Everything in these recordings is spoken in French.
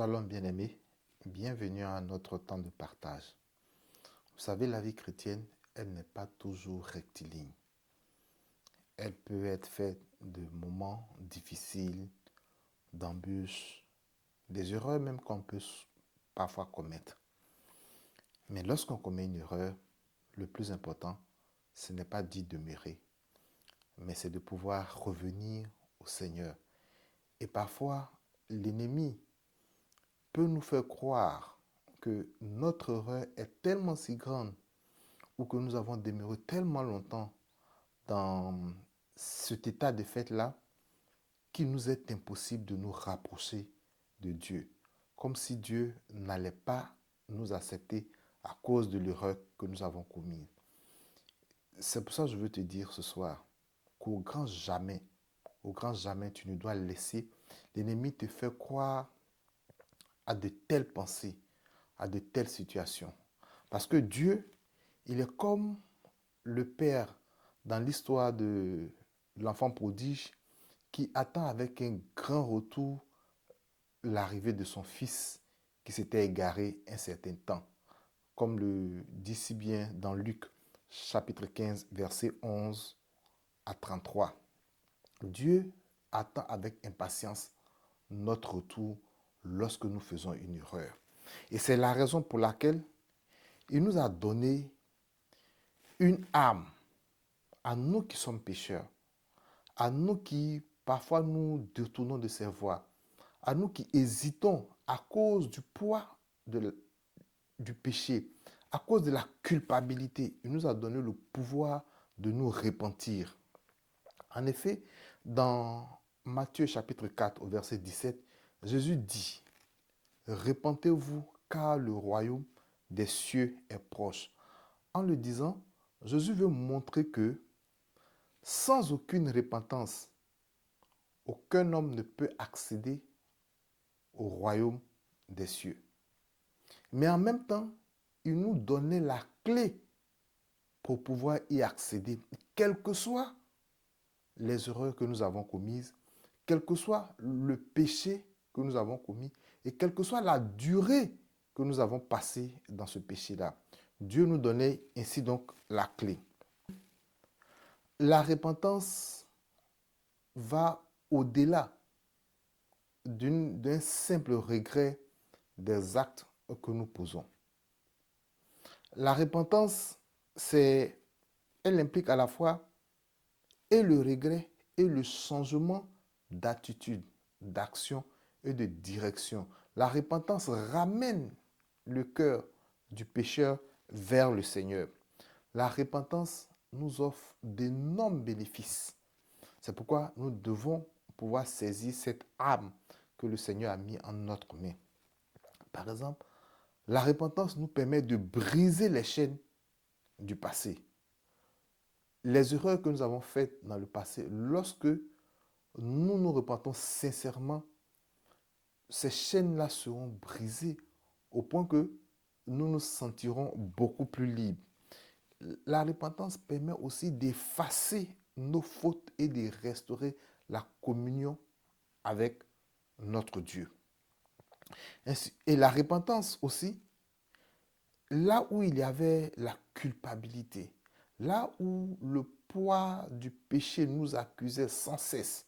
Shalom bien-aimé, bienvenue à notre temps de partage. Vous savez, la vie chrétienne, elle n'est pas toujours rectiligne. Elle peut être faite de moments difficiles, d'embûches, des erreurs même qu'on peut parfois commettre. Mais lorsqu'on commet une erreur, le plus important, ce n'est pas d'y demeurer, mais c'est de pouvoir revenir au Seigneur. Et parfois, l'ennemi peut nous faire croire que notre erreur est tellement si grande ou que nous avons demeuré tellement longtemps dans cet état de fait-là qu'il nous est impossible de nous rapprocher de Dieu, comme si Dieu n'allait pas nous accepter à cause de l'erreur que nous avons commise. C'est pour ça que je veux te dire ce soir qu'au grand jamais, tu ne dois laisser l'ennemi te faire croire à de telles pensées, à de telles situations. Parce que Dieu, il est comme le Père dans l'histoire de l'enfant prodige qui attend avec un grand retour l'arrivée de son fils qui s'était égaré un certain temps. Comme le dit si bien dans Luc chapitre 15, verset 11 à 33. Dieu attend avec impatience notre retour lorsque nous faisons une erreur. Et c'est la raison pour laquelle il nous a donné une âme à nous qui sommes pécheurs, à nous qui parfois nous détournons de ses voies, à nous qui hésitons à cause du poids du péché, à cause de la culpabilité. Il nous a donné le pouvoir de nous repentir. En effet, dans Matthieu chapitre 4 au verset 17, Jésus dit, repentez-vous car le royaume des cieux est proche. En le disant, Jésus veut montrer que sans aucune repentance, aucun homme ne peut accéder au royaume des cieux. Mais en même temps, il nous donnait la clé pour pouvoir y accéder, quelles que soient les erreurs que nous avons commises, quel que soit le péché que nous avons commis et quelle que soit la durée que nous avons passée dans ce péché-là. Dieu nous donnait ainsi donc la clé. La repentance va au-delà d'un simple regret des actes que nous posons. La repentance, elle implique à la fois et le regret et le changement d'attitude, d'action et de direction. La repentance ramène le cœur du pécheur vers le Seigneur. La repentance nous offre d'énormes bénéfices. C'est pourquoi nous devons pouvoir saisir cette âme que le Seigneur a mis en notre main. Par exemple, la repentance nous permet de briser les chaînes du passé. Les erreurs que nous avons faites dans le passé, lorsque nous nous repentons sincèrement, ces chaînes-là seront brisées au point que nous nous sentirons beaucoup plus libres. La repentance permet aussi d'effacer nos fautes et de restaurer la communion avec notre Dieu. Et la repentance aussi, là où il y avait la culpabilité, là où le poids du péché nous accusait sans cesse,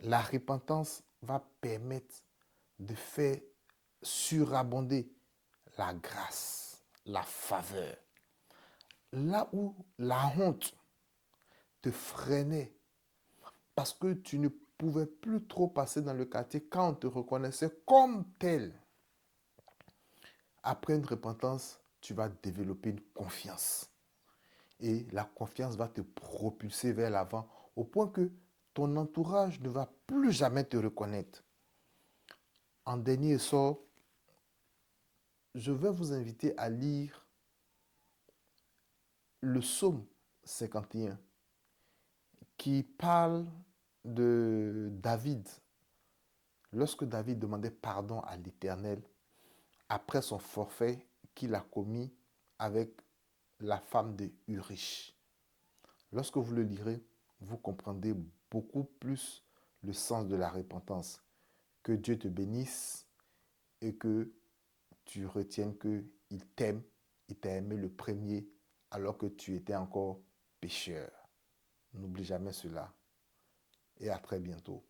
la repentance va permettre de faire surabonder la grâce, la faveur. Là où la honte te freinait parce que tu ne pouvais plus trop passer dans le quartier quand on te reconnaissait comme tel. Après une repentance, tu vas développer une confiance. Et la confiance va te propulser vers l'avant au point que ton entourage ne va plus jamais te reconnaître. En dernier sort, je vais vous inviter à lire le psaume 51 qui parle de David. Lorsque David demandait pardon à l'Éternel après son forfait qu'il a commis avec la femme de Urish. Lorsque vous le lirez, vous comprendrez beaucoup plus le sens de la repentance. Que Dieu te bénisse et que tu retiennes qu'il t'aime, il t'a aimé le premier alors que tu étais encore pécheur. N'oublie jamais cela et à très bientôt.